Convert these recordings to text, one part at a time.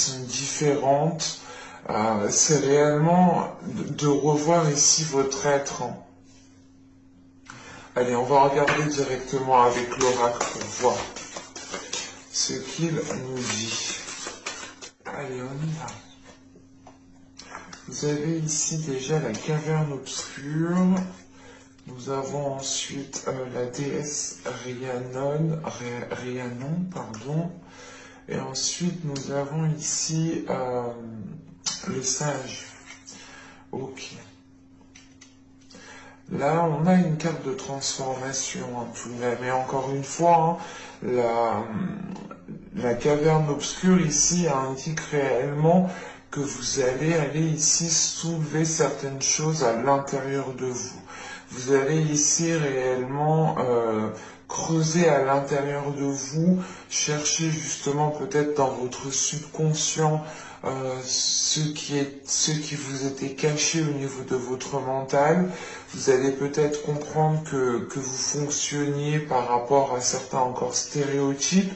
sont différentes. C'est réellement de revoir ici votre être. Allez, on va regarder directement avec l'oracle pour voir ce qu'il nous dit. Allez, on y va. Vous avez ici déjà la caverne obscure. Nous avons ensuite la déesse Rhiannon, pardon. Et ensuite, nous avons ici le sage. Ok. Là, on a une carte de transformation, tout de même. Mais encore une fois, la caverne obscure ici indique réellement que vous allez aller ici soulever certaines choses à l'intérieur de vous. Vous allez ici réellement creuser à l'intérieur de vous, chercher justement peut-être dans votre subconscient ce qui vous était caché au niveau de votre mental. Vous allez peut-être comprendre que vous fonctionniez par rapport à certains encore stéréotypes,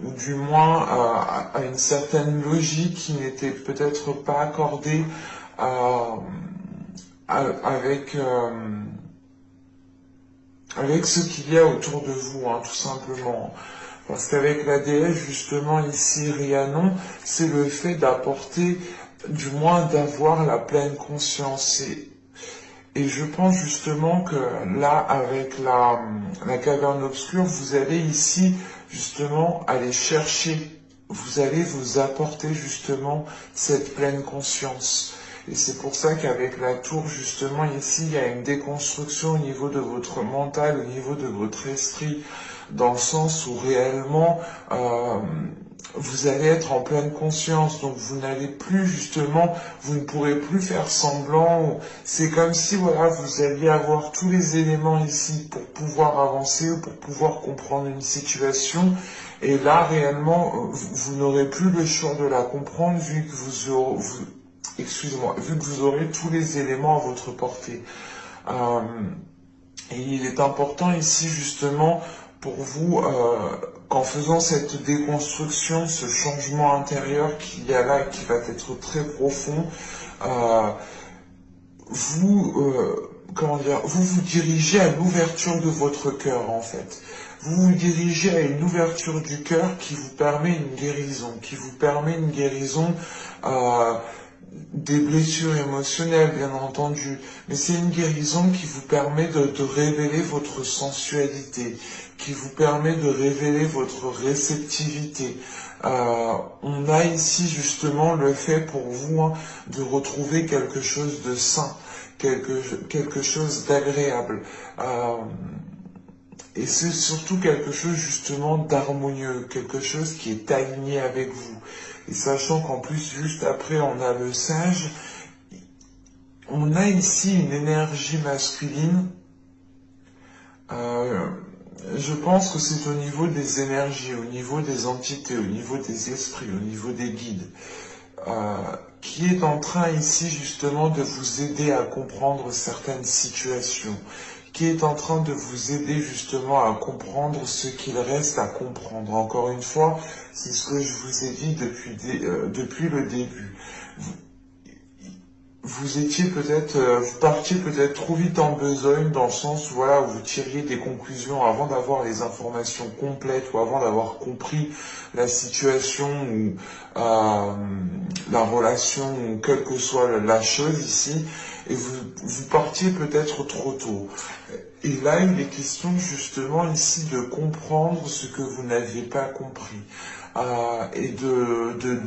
ou du moins à une certaine logique qui n'était peut-être pas accordée avec ce qu'il y a autour de vous, tout simplement. Parce qu'avec la déesse, justement, ici, Rhiannon, c'est le fait d'apporter, du moins d'avoir la pleine conscience. Et je pense justement que là, avec la caverne obscure, vous allez ici, justement, aller chercher, vous allez vous apporter, justement, cette pleine conscience. Et c'est pour ça qu'avec la tour, justement, ici, il y a une déconstruction au niveau de votre mental, au niveau de votre esprit, dans le sens où réellement, vous allez être en pleine conscience, donc vous n'allez plus justement, vous ne pourrez plus faire semblant. C'est comme si voilà, vous alliez avoir tous les éléments ici pour pouvoir avancer ou pour pouvoir comprendre une situation. Et là, réellement, vous n'aurez plus le choix de la comprendre vu que vu que vous aurez tous les éléments à votre portée. Et il est important ici justement pour vous qu'en faisant cette déconstruction, ce changement intérieur qu'il y a là et qui va être très profond, vous vous dirigez à l'ouverture de votre cœur en fait. Vous vous dirigez à une ouverture du cœur qui vous permet une guérison, des blessures émotionnelles, bien entendu, mais c'est une guérison qui vous permet de révéler votre sensualité, qui vous permet de révéler votre réceptivité. On a ici justement le fait pour vous de retrouver quelque chose de sain, quelque chose d'agréable. Et c'est surtout quelque chose justement d'harmonieux, quelque chose qui est aligné avec vous. Et sachant qu'en plus, juste après, on a le sage, on a ici une énergie masculine. Je pense que c'est au niveau des énergies, au niveau des entités, au niveau des esprits, au niveau des guides, qui est en train ici justement de vous aider à comprendre certaines situations, qui est en train de vous aider justement à comprendre ce qu'il reste à comprendre. Encore une fois, c'est ce que je vous ai dit depuis le début. Vous partiez peut-être trop vite en besogne dans le sens où voilà, où vous tiriez des conclusions avant d'avoir les informations complètes ou avant d'avoir compris la situation ou la relation ou quelle que soit la chose ici, et vous partiez peut-être trop tôt. Et là, il est question justement ici de comprendre ce que vous n'aviez pas compris. Et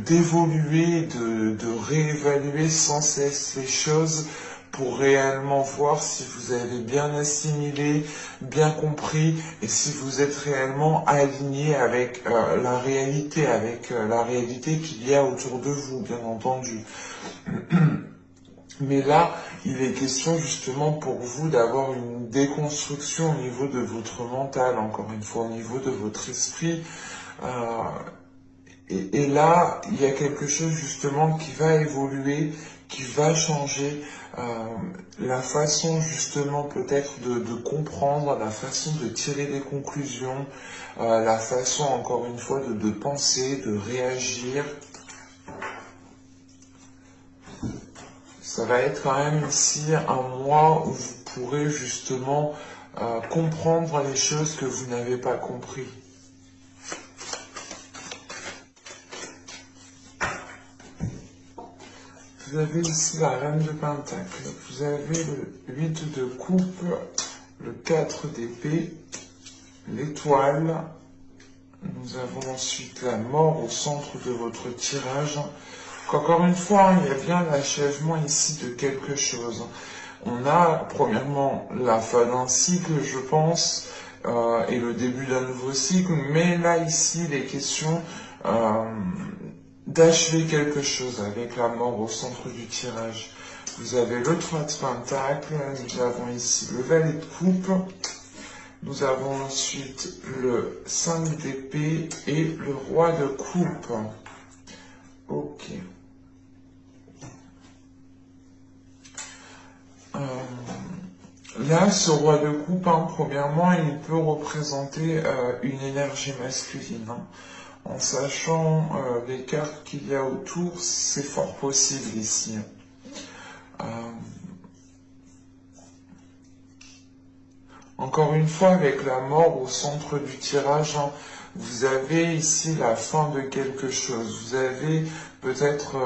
d'évoluer, de réévaluer sans cesse les choses pour réellement voir si vous avez bien assimilé, bien compris et si vous êtes réellement aligné avec la réalité, qu'il y a autour de vous, bien entendu. Mais là, il est question justement pour vous d'avoir une déconstruction au niveau de votre mental, encore une fois, au niveau de votre esprit. Et là, il y a quelque chose justement qui va évoluer, qui va changer la façon justement peut-être de comprendre, la façon de tirer des conclusions, la façon encore une fois de penser, de réagir. Ça va être quand même ici un mois où vous pourrez justement comprendre les choses que vous n'avez pas compris. Vous avez ici la reine de Pentacle, vous avez le 8 de coupe, le 4 d'épée, l'étoile. Nous avons ensuite la mort au centre de votre tirage. Encore une fois, il y a bien l'achèvement ici de quelque chose. On a premièrement la fin d'un cycle, je pense, et le début d'un nouveau cycle, mais là ici, il est question d'achever quelque chose avec la mort au centre du tirage. Vous avez le 3 de Pentacle, nous avons ici le valet de coupe, nous avons ensuite le 5 d'épée et le roi de coupe. Ok. Là, ce roi de coupe, premièrement, il peut représenter une énergie masculine. En sachant les cartes qu'il y a autour, c'est fort possible ici. Encore une fois, avec la mort au centre du tirage, vous avez ici la fin de quelque chose. Vous avez peut-être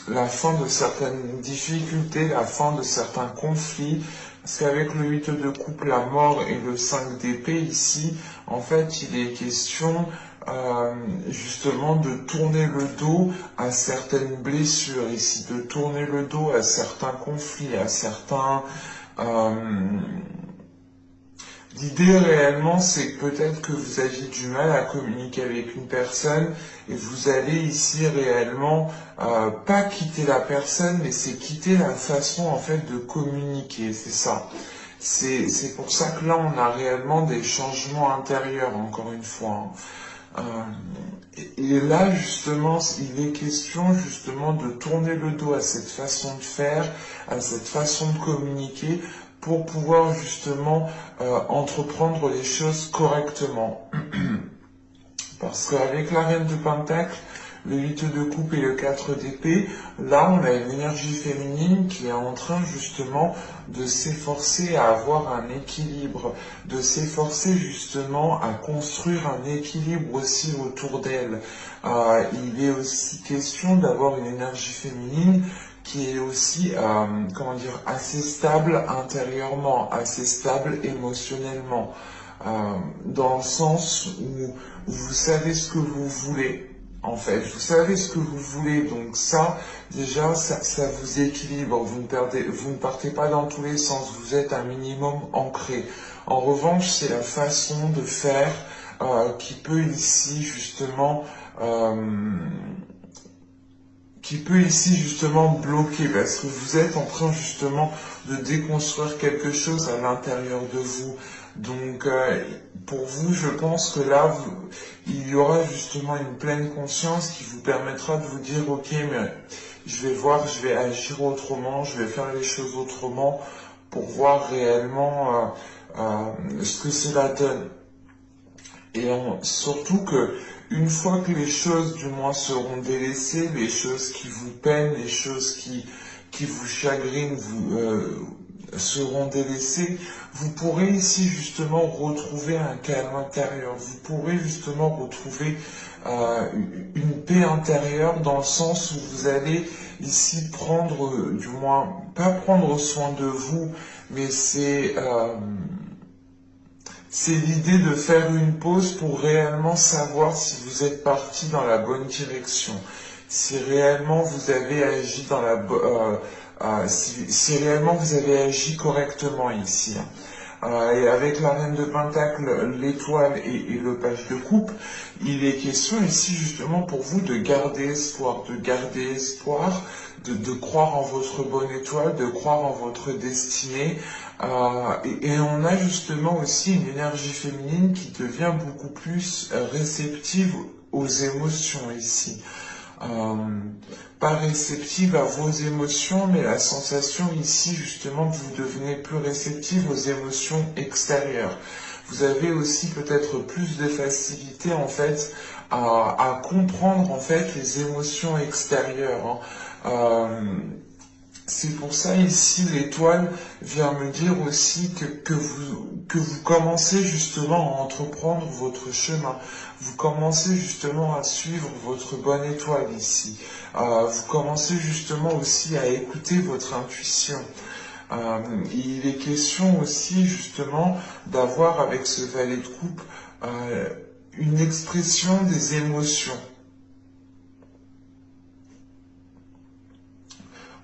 la fin de certaines difficultés, la fin de certains conflits. Parce qu'avec le 8 de coupe, la mort et le 5 d'épée ici, en fait, il est question justement de tourner le dos à certaines blessures ici, de tourner le dos à certains conflits, à certains... L'idée réellement, c'est que peut-être que vous aviez du mal à communiquer avec une personne et vous allez ici réellement pas quitter la personne, mais c'est quitter la façon en fait de communiquer, c'est ça. C'est pour ça que là, on a réellement des changements intérieurs, encore une fois. Et là, justement, il est question justement de tourner le dos à cette façon de faire, à cette façon de communiquer, pour pouvoir justement entreprendre les choses correctement. Parce qu'avec la reine de Pentacle, le 8 de coupe et le 4 d'épée, là on a une énergie féminine qui est en train justement de s'efforcer à avoir un équilibre, de s'efforcer justement à construire un équilibre aussi autour d'elle. Il est aussi question d'avoir une énergie féminine qui est aussi, comment dire, assez stable intérieurement, assez stable émotionnellement, dans le sens où vous savez ce que vous voulez. En fait, vous savez ce que vous voulez, donc ça, déjà, ça vous équilibre, vous ne partez pas dans tous les sens, vous êtes un minimum ancré. En revanche, c'est la façon de faire qui peut ici justement bloquer, parce que vous êtes en train justement de déconstruire quelque chose à l'intérieur de vous. Donc, pour vous, je pense que là, il y aura justement une pleine conscience qui vous permettra de vous dire, ok, mais je vais voir, je vais agir autrement, je vais faire les choses autrement pour voir réellement ce que cela donne. Et surtout que une fois que les choses du moins seront délaissées, les choses qui vous peinent, les choses qui vous chagrinent, seront délaissées, vous pourrez ici justement retrouver un calme intérieur, vous pourrez justement retrouver une paix intérieure dans le sens où vous allez ici prendre, du moins, pas prendre soin de vous, mais c'est l'idée de faire une pause pour réellement savoir si vous êtes parti dans la bonne direction, si réellement vous avez agi dans si réellement vous avez agi correctement ici. Et avec la reine de Pentacle, l'étoile et le page de coupe, il est question ici justement pour vous de garder espoir, de croire en votre bonne étoile, de croire en votre destinée. Et on a justement aussi une énergie féminine qui devient beaucoup plus réceptive aux émotions ici. Pas réceptive à vos émotions, mais la sensation ici justement que vous devenez plus réceptive aux émotions extérieures. Vous avez aussi peut-être plus de facilité en fait à comprendre en fait les émotions extérieures. C'est pour ça ici l'étoile vient me dire aussi que vous commencez justement à entreprendre votre chemin. Vous commencez justement à suivre votre bonne étoile ici. Vous commencez justement aussi à écouter votre intuition. Il est question aussi justement d'avoir avec ce valet de coupe une expression des émotions.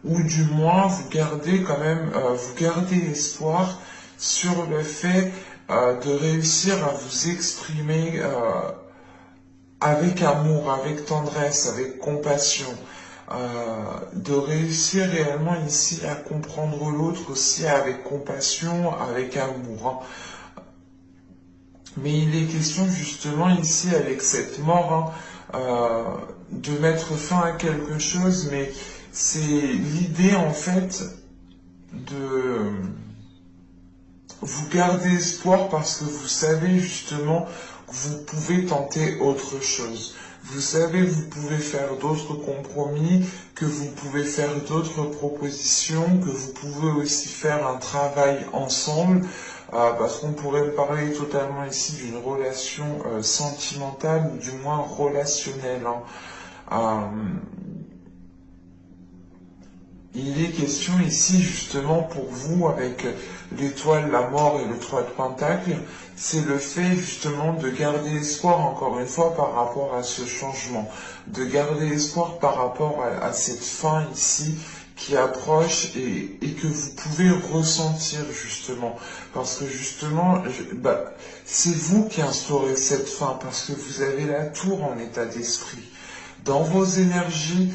Ou du moins vous gardez quand même, vous gardez espoir sur le fait de réussir à vous exprimer avec amour, avec tendresse, avec compassion, de réussir réellement ici à comprendre l'autre aussi avec compassion, avec amour. Mais il est question justement ici avec cette mort de mettre fin à quelque chose, mais c'est l'idée en fait de vous garder espoir parce que vous savez justement que vous pouvez tenter autre chose. Vous savez, vous pouvez faire d'autres compromis, que vous pouvez faire d'autres propositions, que vous pouvez aussi faire un travail ensemble, parce qu'on pourrait parler totalement ici d'une relation sentimentale ou du moins relationnelle. Il est question ici justement pour vous avec l'étoile, la mort et le 3 de Pentacle, c'est le fait justement de garder espoir encore une fois par rapport à ce changement, de garder espoir par rapport à cette fin ici qui approche et que vous pouvez ressentir justement, parce que justement, c'est vous qui instaurez cette fin, parce que vous avez la tour en état d'esprit. Dans vos énergies,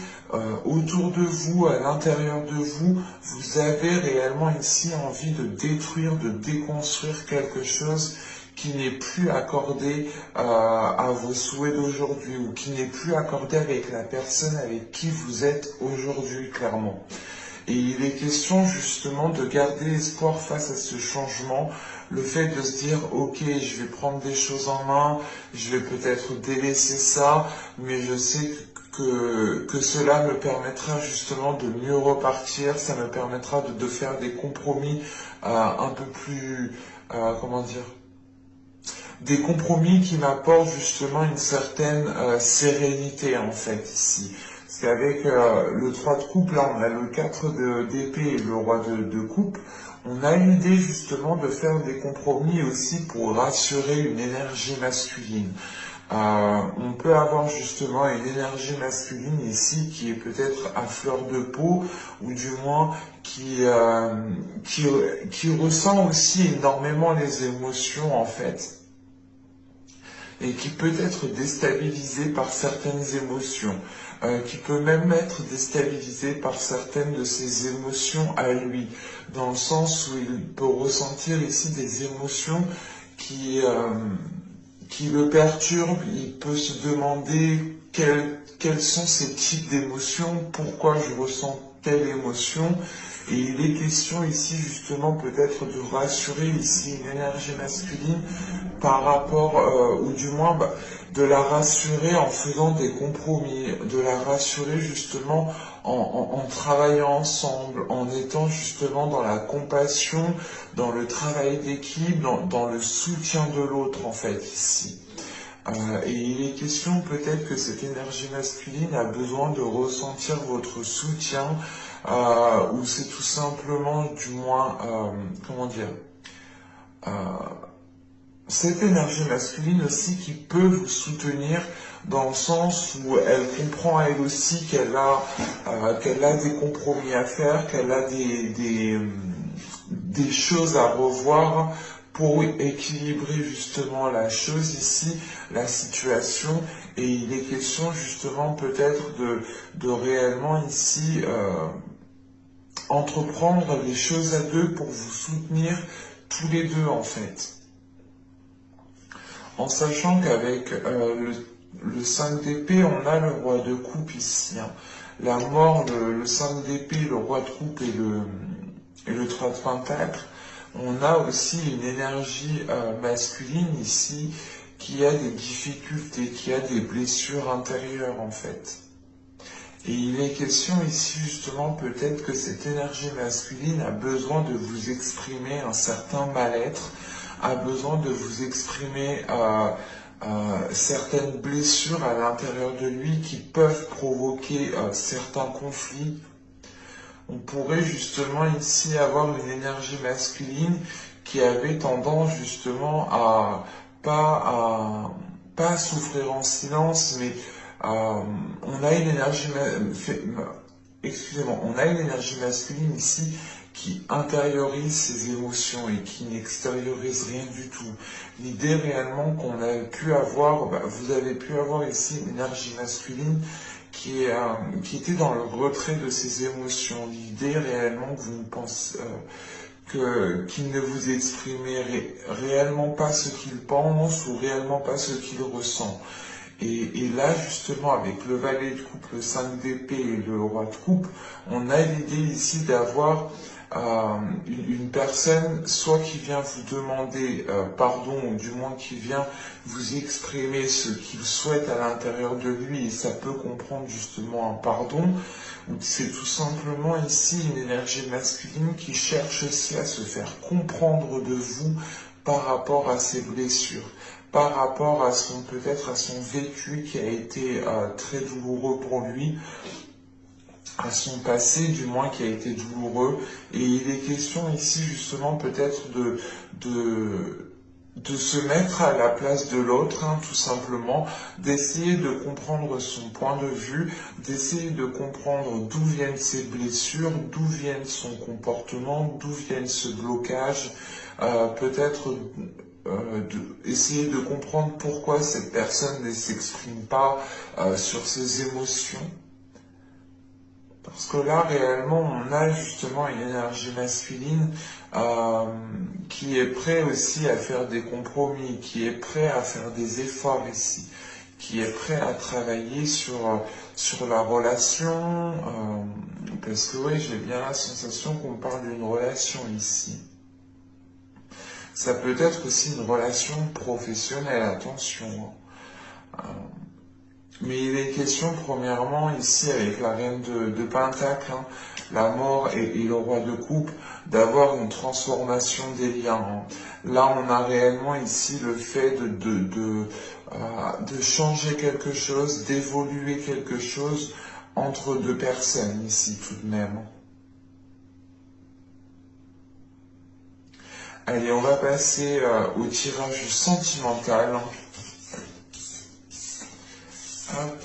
autour de vous, à l'intérieur de vous, vous avez réellement ici envie de détruire, de déconstruire quelque chose qui n'est plus accordé à vos souhaits d'aujourd'hui ou qui n'est plus accordé avec la personne avec qui vous êtes aujourd'hui, clairement. Et il est question justement de garder espoir face à ce changement, le fait de se dire ok, je vais prendre des choses en main, je vais peut-être délaisser ça, mais je sais que cela me permettra justement de mieux repartir, ça me permettra de faire des compromis un peu plus, comment dire, des compromis qui m'apportent justement une certaine sérénité en fait ici. Parce qu'avec le 3 de coupe, là on a le 4 d'épée et le roi de coupe, on a l'idée justement de faire des compromis aussi pour rassurer une énergie masculine. On peut avoir justement une énergie masculine ici qui est peut-être à fleur de peau ou du moins qui ressent aussi énormément les émotions en fait et qui peut être déstabilisé par certaines émotions, qui peut même être déstabilisé par certaines de ses émotions à lui, dans le sens où il peut ressentir ici des émotions qui le perturbent, il peut se demander quels sont ces types d'émotions, pourquoi je ressens telle émotion, et il est question ici justement peut-être de rassurer ici une énergie masculine par rapport, ou du moins de la rassurer en faisant des compromis, de la rassurer justement en travaillant ensemble, en étant justement dans la compassion, dans le travail d'équipe, dans le soutien de l'autre en fait ici. Et il est question peut-être que cette énergie masculine a besoin de ressentir votre soutien, ou c'est tout simplement du moins, comment dire, cette énergie masculine aussi qui peut vous soutenir dans le sens où elle comprend elle aussi qu'elle a des compromis à faire, qu'elle a des choses à revoir pour équilibrer justement la chose ici, la situation, et il est question justement peut-être de réellement ici entreprendre les choses à deux pour vous soutenir tous les deux en fait. En sachant qu'avec le 5 d'épée, on a le roi de coupe ici. La mort, le 5 d'épée, le roi de coupe et le 3 de pentacle. On a aussi une énergie masculine ici qui a des difficultés, qui a des blessures intérieures en fait. Et il est question ici justement peut-être que cette énergie masculine a besoin de vous exprimer un certain mal-être, a besoin de vous exprimer certaines blessures à l'intérieur de lui qui peuvent provoquer certains conflits. On pourrait justement ici avoir une énergie masculine qui avait tendance justement à pas souffrir en silence, mais on a une énergie, excusez-moi, on a une énergie masculine ici qui intériorise ses émotions et qui n'extériorise rien du tout. L'idée réellement qu'on a pu avoir, vous avez pu avoir ici une énergie masculine qui était dans le retrait de ses émotions. L'idée réellement que vous ne pensez, qu'il ne vous exprimait réellement pas ce qu'il pense ou réellement pas ce qu'il ressent. Et là, justement, avec le valet de coupe, le 5 d'épée et le roi de coupe, on a l'idée ici d'avoir une personne, soit qui vient vous demander pardon, ou du moins qui vient vous exprimer ce qu'il souhaite à l'intérieur de lui, et ça peut comprendre justement un pardon, ou c'est tout simplement ici une énergie masculine qui cherche aussi à se faire comprendre de vous par rapport à ses blessures, par rapport à peut-être à son vécu qui a été très douloureux pour lui, à son passé du moins qui a été douloureux. Et il est question ici justement peut-être de se mettre à la place de l'autre, hein, tout simplement, d'essayer de comprendre son point de vue, d'essayer de comprendre d'où viennent ses blessures, d'où viennent son comportement, d'où viennent ce blocage, peut-être essayer de comprendre pourquoi cette personne ne s'exprime pas sur ses émotions. Parce que là, réellement, on a justement une énergie masculine qui est prêt aussi à faire des compromis, qui est prêt à faire des efforts ici, qui est prêt à travailler sur la relation, parce que oui, j'ai bien la sensation qu'on parle d'une relation ici. Ça peut être aussi une relation professionnelle, attention. Mais il est question premièrement ici avec la reine de Pentacle, hein, la mort et le roi de coupe, d'avoir une transformation des liens. Hein. Là, on a réellement ici le fait de changer quelque chose, d'évoluer quelque chose entre deux personnes ici tout de même. Allez, on va passer au tirage sentimental. Hop.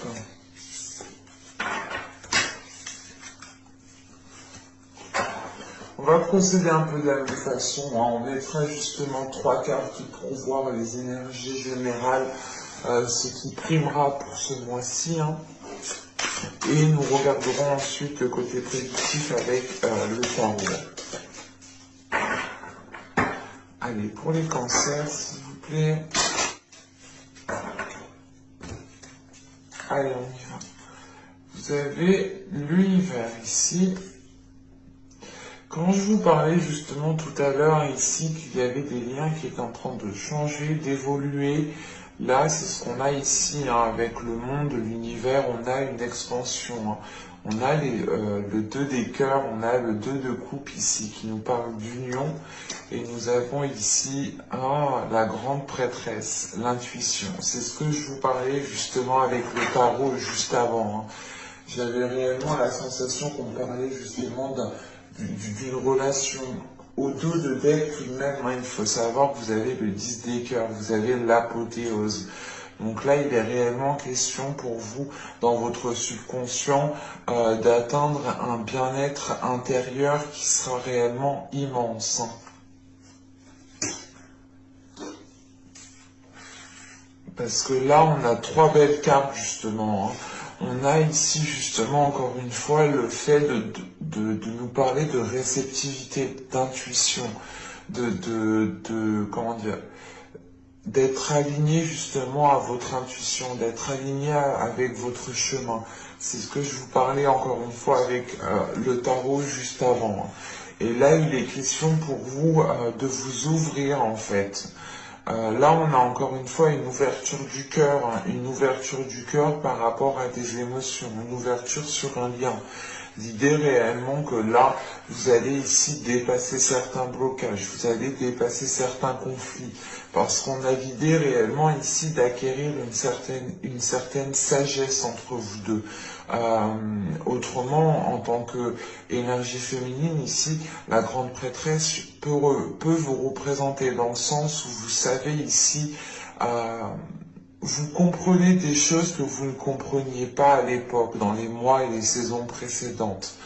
On va procéder un peu de la même façon. Hein. On mettra justement 3 cartes pour voir les énergies générales, ce qui primera pour ce mois-ci. Hein. Et nous regarderons ensuite le côté prédictif avec le tarot. Allez, pour les cancers, s'il vous plaît. Allez, on y va. Vous avez l'univers ici. Quand je vous parlais justement tout à l'heure ici qu'il y avait des liens qui étaient en train de changer, d'évoluer, là c'est ce qu'on a ici hein, avec le monde, l'univers, on a une expansion. Hein. On a le 2 des cœurs, on a le 2 de coupe ici qui nous parle d'union. Et nous avons ici la grande prêtresse, l'intuition. C'est ce que je vous parlais justement avec le tarot juste avant. Hein. J'avais réellement la sensation qu'on parlait justement d'une relation au dos de deck tout de même. Hein, il faut savoir que vous avez le 10 des cœurs, vous avez l'apothéose. Donc là, il est réellement question pour vous, dans votre subconscient, d'atteindre un bien-être intérieur qui sera réellement immense. Hein. Parce que là, on a 3 belles cartes, justement. Hein. On a ici, justement, encore une fois, le fait de nous parler de réceptivité, d'intuition, comment dire, d'être aligné, justement, à votre intuition, d'être aligné avec votre chemin. C'est ce que je vous parlais, encore une fois, avec le tarot juste avant. Hein. Et là, il est question pour vous de vous ouvrir, en fait. Là, on a encore une fois une ouverture du cœur, hein, une ouverture du cœur par rapport à des émotions, une ouverture sur un lien. L'idée réellement que là, vous allez ici dépasser certains blocages, vous allez dépasser certains conflits, parce qu'on a l'idée réellement ici d'acquérir une certaine sagesse entre vous deux. Autrement, en tant que énergie féminine ici, la grande prêtresse peut vous représenter dans le sens où vous savez ici, vous comprenez des choses que vous ne compreniez pas à l'époque, dans les mois et les saisons précédentes.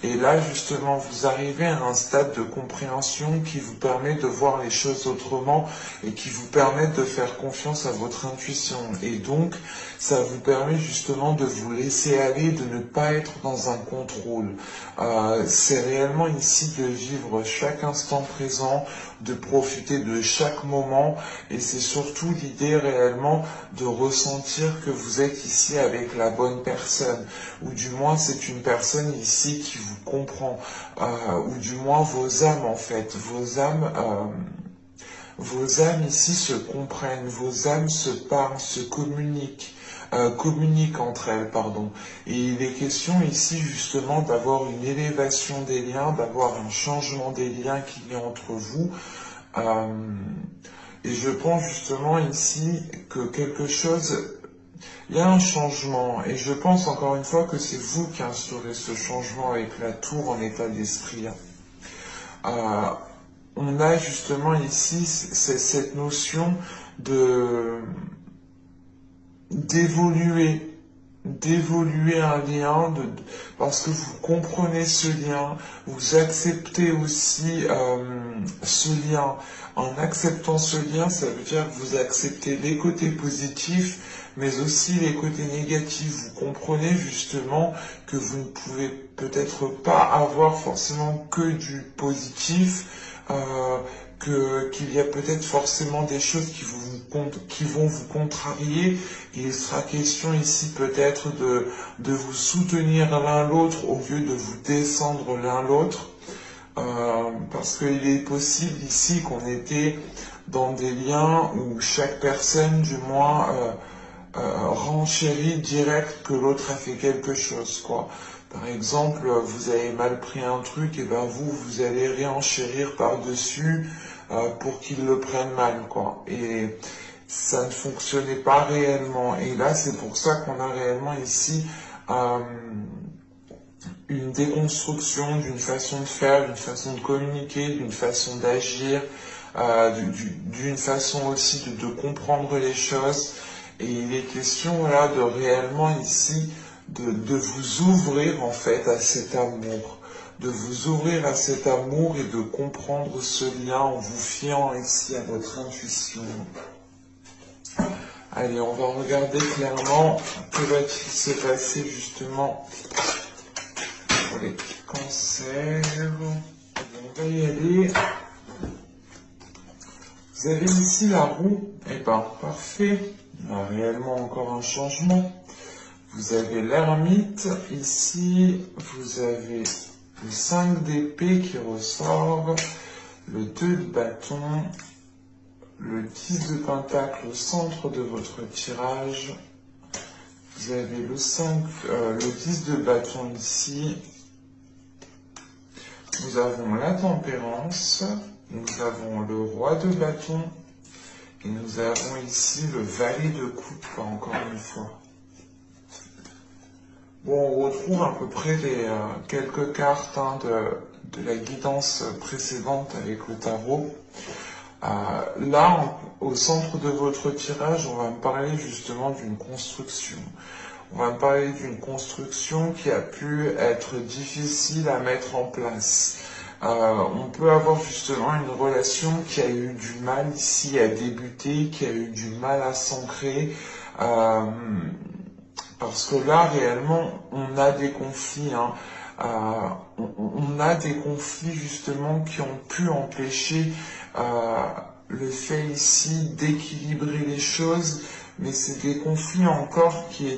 Et là, justement, vous arrivez à un stade de compréhension qui vous permet de voir les choses autrement et qui vous permet de faire confiance à votre intuition. Et donc, ça vous permet justement de vous laisser aller, de ne pas être dans un contrôle. C'est réellement ici de vivre chaque instant présent, de profiter de chaque moment, et c'est surtout l'idée réellement de ressentir que vous êtes ici avec la bonne personne, ou du moins c'est une personne ici qui vous comprend, ou du moins vos âmes en fait, vos âmes ici se comprennent, vos âmes se parlent, se communiquent entre elles, pardon. Et il est question ici justement d'avoir une élévation des liens, d'avoir un changement des liens qu'il y a entre vous. Et je pense justement ici que il y a un changement, et je pense encore une fois que c'est vous qui instaurez ce changement avec la tour en état d'esprit. On a justement ici cette notion d'évoluer un lien, parce que vous comprenez ce lien, vous acceptez aussi ce lien. En acceptant ce lien, ça veut dire que vous acceptez les côtés positifs, mais aussi les côtés négatifs. Vous comprenez justement que vous ne pouvez peut-être pas avoir forcément que du positif, qu'il y a peut-être forcément des choses qui vont vous contrarier. Il sera question ici peut-être de vous soutenir l'un l'autre au lieu de vous descendre l'un l'autre. Parce qu'il est possible ici qu'on était dans des liens où chaque personne, du moins, renchérit direct que l'autre a fait quelque chose, quoi. Par exemple, vous avez mal pris un truc, et ben vous allez réenchérir par-dessus pour qu'il le prenne mal, quoi. Et ça ne fonctionnait pas réellement. Et là, c'est pour ça qu'on a réellement ici une déconstruction d'une façon de faire, d'une façon de communiquer, d'une façon d'agir, d'une façon aussi de comprendre les choses. Et il est question là de réellement ici de vous ouvrir en fait à cet amour, de vous ouvrir à cet amour et de comprendre ce lien en vous fiant ici à votre intuition. Allez, on va regarder clairement que va-t-il se passer justement pour les cancers. On va y aller. Vous avez ici la roue. Eh ben, parfait. Il y a réellement encore un changement. Vous avez l'ermite. Ici, vous avez le 5 d'épée qui ressort. Le 2 de bâton. Le 10 de pentacle au centre de votre tirage. Vous avez le 10 de bâton ici. Nous avons la tempérance. Nous avons le roi de bâton. Et nous avons ici le valet de coupe, encore une fois. Bon, on retrouve à peu près quelques cartes de la guidance précédente avec le tarot. Là, au centre de votre tirage, on va me parler justement d'une construction. On va me parler d'une construction qui a pu être difficile à mettre en place. On peut avoir justement une relation qui a eu du mal ici à débuter, qui a eu du mal à s'ancrer, parce que là, réellement, on a des conflits. On a des conflits justement qui ont pu empêcher le fait ici d'équilibrer les choses, mais c'est des conflits encore qui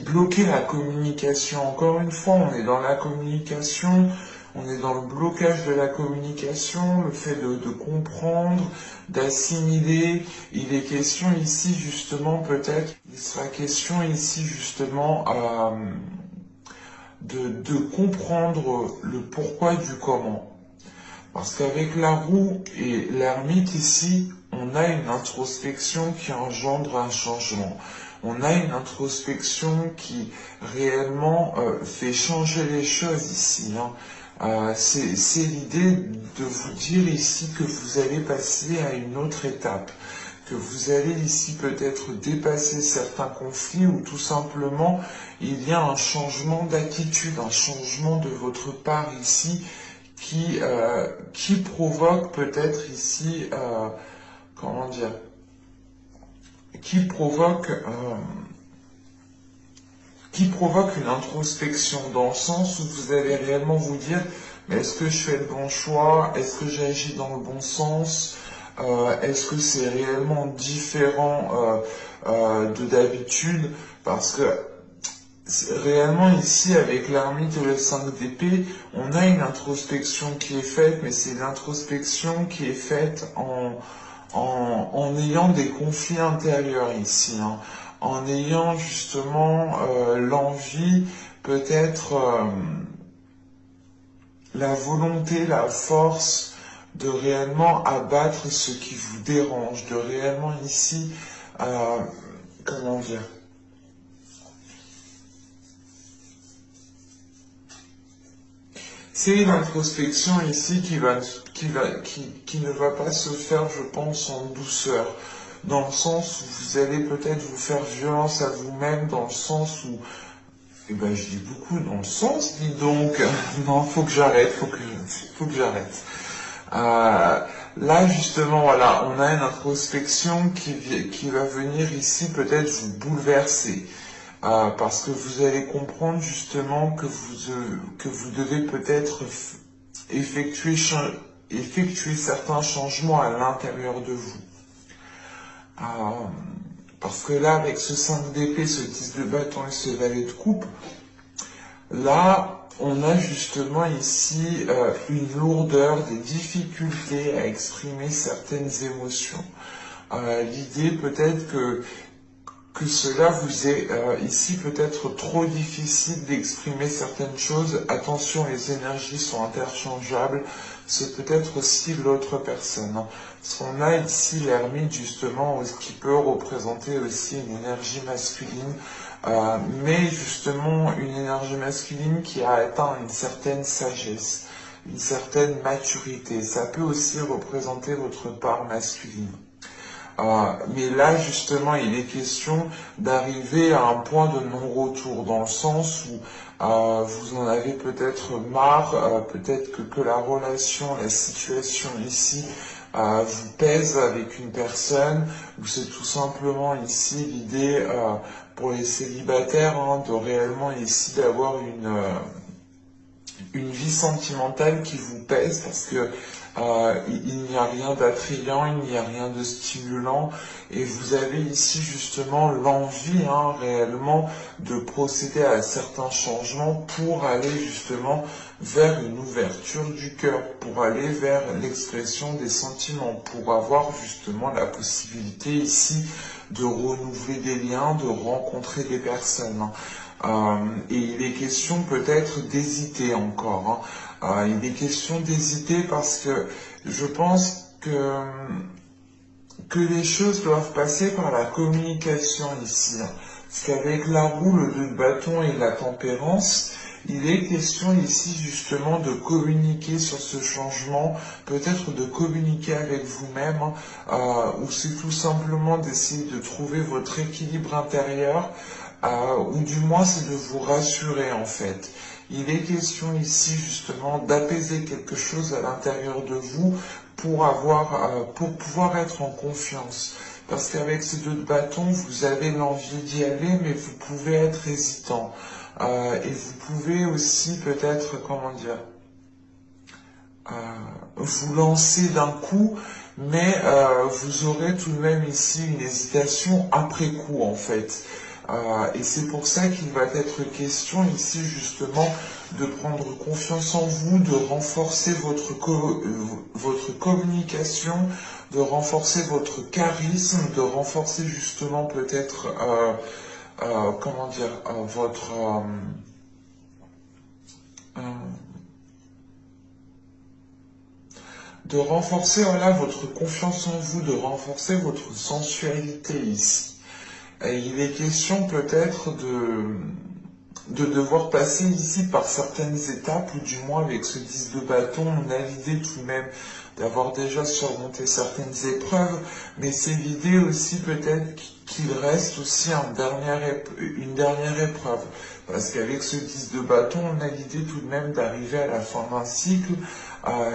bloquaient la communication. Encore une fois, on est dans la communication, On est dans le blocage de la communication, le fait de comprendre, d'assimiler. Il est question ici justement peut-être, il sera question ici justement de comprendre le pourquoi du comment. Parce qu'avec la roue et l'ermite ici, on a une introspection qui engendre un changement. On a une introspection qui réellement fait changer les choses ici. C'est l'idée de vous dire ici que vous allez passer à une autre étape, que vous allez ici peut-être dépasser certains conflits ou tout simplement il y a un changement d'attitude, un changement de votre part ici qui provoque peut-être ici, comment dire, qui provoque une introspection dans le sens où vous allez réellement vous dire, mais est-ce que je fais le bon choix? Est-ce que j'agis dans le bon sens? Est-ce que c'est réellement différent de d'habitude? Parce que réellement ici, avec l'ermite et le 5 d'épée, on a une introspection qui est faite, mais c'est l'introspection qui est faite en ayant des conflits intérieurs ici, en ayant justement l'envie, peut-être la volonté, la force de réellement abattre ce qui vous dérange, de réellement ici, comment dire, c'est une introspection ici qui ne va pas se faire, je pense, en douceur, dans le sens où vous allez peut-être vous faire violence à vous-même, dans le sens où, eh ben, je dis beaucoup dans le sens, dis donc, non, faut que j'arrête, faut que j'arrête. Là, justement, voilà, on a une introspection qui va venir ici peut-être vous bouleverser. Parce que vous allez comprendre justement que vous devez peut-être effectuer, effectuer certains changements à l'intérieur de vous. Parce que là, avec ce 5 d'épée, ce 10 de bâton et ce valet de coupe, là, on a justement ici une lourdeur, des difficultés à exprimer certaines émotions. L'idée peut-être que cela vous est ici peut-être trop difficile d'exprimer certaines choses. Attention, les énergies sont interchangeables. C'est peut-être aussi l'autre personne. Parce qu'on a ici l'ermite justement, qui peut représenter aussi une énergie masculine, mais justement une énergie masculine qui a atteint une certaine sagesse, une certaine maturité. Ça peut aussi représenter votre part masculine. Mais là, justement, il est question d'arriver à un point de non-retour, dans le sens où vous en avez peut-être marre, peut-être que la relation, la situation ici vous pèse avec une personne, ou c'est tout simplement ici l'idée pour les célibataires de réellement ici d'avoir une vie sentimentale qui vous pèse parce que il n'y a rien d'attrayant, il n'y a rien de stimulant et vous avez ici justement l'envie réellement de procéder à certains changements pour aller justement vers une ouverture du cœur, pour aller vers l'expression des sentiments, pour avoir justement la possibilité ici de renouveler des liens, de rencontrer des personnes. Et il est question peut-être d'hésiter encore. Il est question d'hésiter parce que je pense que les choses doivent passer par la communication ici. Parce qu'avec la roue, le 2 de bâton et la tempérance, il est question ici justement de communiquer sur ce changement, peut-être de communiquer avec vous-même, ou c'est tout simplement d'essayer de trouver votre équilibre intérieur, ou du moins c'est de vous rassurer en fait. Il est question ici justement d'apaiser quelque chose à l'intérieur de vous pour pouvoir être en confiance. Parce qu'avec ces 2 de bâton, vous avez l'envie d'y aller, mais vous pouvez être hésitant. Et vous pouvez aussi peut-être, comment dire, vous lancer d'un coup, mais vous aurez tout de même ici une hésitation après coup en fait. Et c'est pour ça qu'il va être question ici justement de prendre confiance en vous, de renforcer votre communication, de renforcer votre charisme, de renforcer justement peut-être, comment dire, votre... de renforcer voilà, votre confiance en vous, de renforcer votre sensualité ici. Et il est question peut-être de devoir passer ici par certaines étapes, ou du moins avec ce 10 de bâton, on a l'idée tout de même d'avoir déjà surmonté certaines épreuves, mais c'est l'idée aussi peut-être qu'il reste aussi une dernière épreuve. Parce qu'avec ce 10 de bâton, on a l'idée tout de même d'arriver à la fin d'un cycle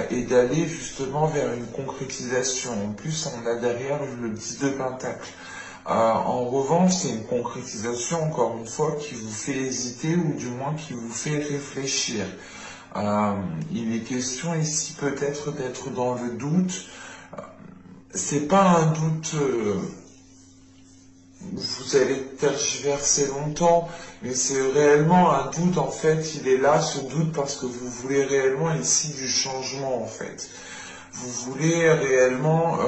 et d'aller justement vers une concrétisation. En plus, on a derrière le 10 de pentacle. En revanche, c'est une concrétisation, encore une fois, qui vous fait hésiter ou du moins qui vous fait réfléchir. Il est question ici peut-être d'être dans le doute. C'est pas un doute où vous allez tergiverser longtemps, mais c'est réellement un doute, en fait, il est là, ce doute, parce que vous voulez réellement ici du changement, en fait. Vous voulez réellement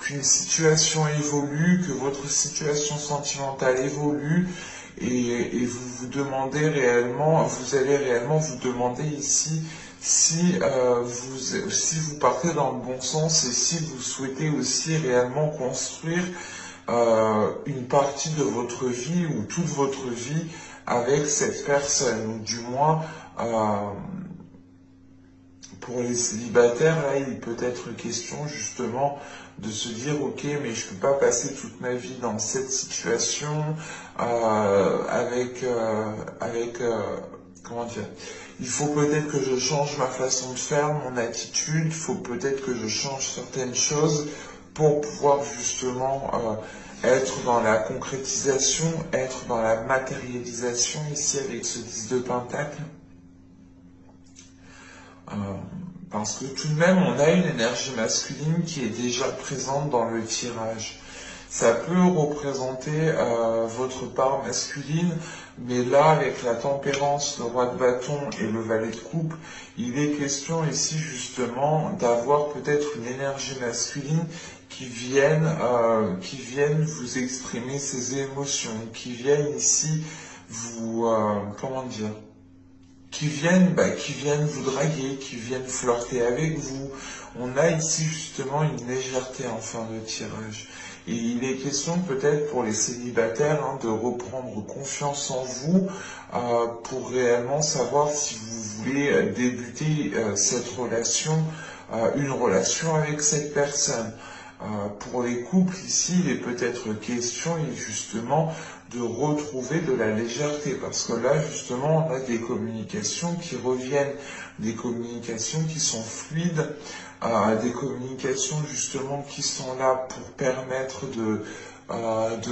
qu'une situation évolue, que votre situation sentimentale évolue, et vous vous demandez réellement, vous allez réellement vous demander ici si vous partez dans le bon sens et si vous souhaitez aussi réellement construire une partie de votre vie ou toute votre vie avec cette personne, ou du moins pour les célibataires, là, il peut être question justement de se dire, ok, mais je peux pas passer toute ma vie dans cette situation comment dire, il faut peut-être que je change ma façon de faire, mon attitude, il faut peut-être que je change certaines choses pour pouvoir justement être dans la concrétisation, être dans la matérialisation ici avec ce 10 de pentacle. Parce que tout de même, on a une énergie masculine qui est déjà présente dans le tirage. Ça peut représenter votre part masculine, mais là, avec la tempérance, le roi de bâton et le valet de coupe, il est question ici justement d'avoir peut-être une énergie masculine qui vienne vous exprimer ses émotions, qui viennent ici vous, comment dire, qui viennent vous draguer, qui viennent flirter avec vous. On a ici justement une légèreté en fin de tirage. Et il est question peut-être pour les célibataires de reprendre confiance en vous pour réellement savoir si vous voulez débuter cette relation, une relation avec cette personne. Pour les couples ici, il est peut-être question justement de retrouver de la légèreté, parce que là justement on a des communications qui reviennent, des communications qui sont fluides, des communications justement qui sont là pour permettre de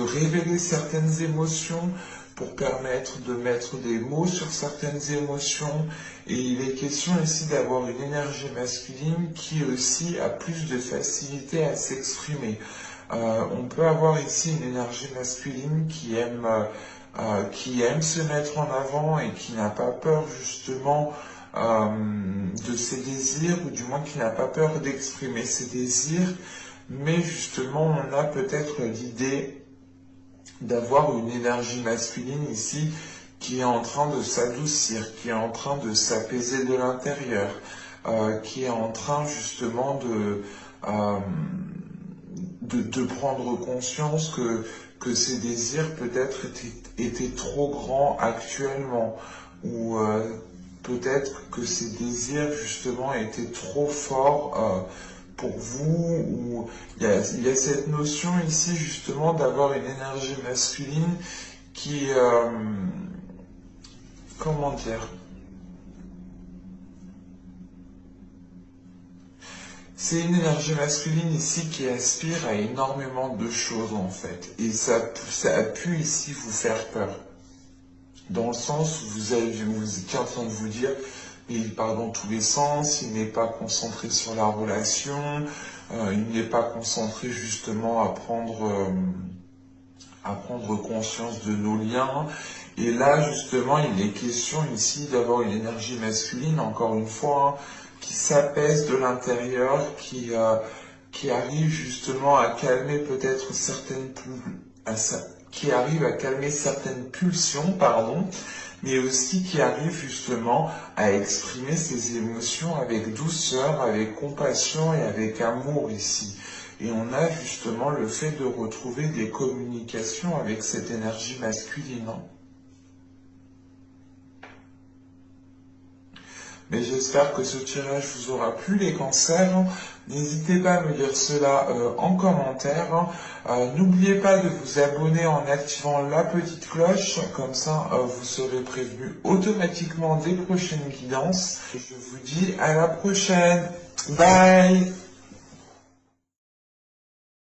révéler certaines émotions, pour permettre de mettre des mots sur certaines émotions, et il est question ici d'avoir une énergie masculine qui aussi a plus de facilité à s'exprimer. On peut avoir ici une énergie masculine qui aime se mettre en avant et qui n'a pas peur justement de ses désirs, ou du moins qui n'a pas peur d'exprimer ses désirs, mais justement on a peut-être l'idée d'avoir une énergie masculine ici qui est en train de s'adoucir, qui est en train de s'apaiser de l'intérieur, qui est en train justement de prendre conscience que ses désirs peut-être étaient trop grands actuellement, ou peut-être que ses désirs justement étaient trop forts pour vous, ou il y a cette notion ici justement d'avoir une énergie masculine qui, comment dire, c'est une énergie masculine ici qui aspire à énormément de choses en fait, et ça a pu ici vous faire peur, dans le sens où vous étiez en train de vous dire, mais il part dans tous les sens, il n'est pas concentré sur la relation, il n'est pas concentré justement à prendre conscience de nos liens. Et là, justement, il est question ici d'avoir une énergie masculine, encore une fois, hein, qui s'apaise de l'intérieur, qui arrive justement à calmer peut-être qui arrive à calmer certaines pulsions, pardon, mais aussi qui arrive justement à exprimer ses émotions avec douceur, avec compassion et avec amour ici. Et on a justement le fait de retrouver des communications avec cette énergie masculine. Mais j'espère que ce tirage vous aura plu, les cancers. N'hésitez pas à me dire cela en commentaire. N'oubliez pas de vous abonner en activant la petite cloche, comme ça vous serez prévenu automatiquement des prochaines guidances. Et je vous dis à la prochaine. Bye!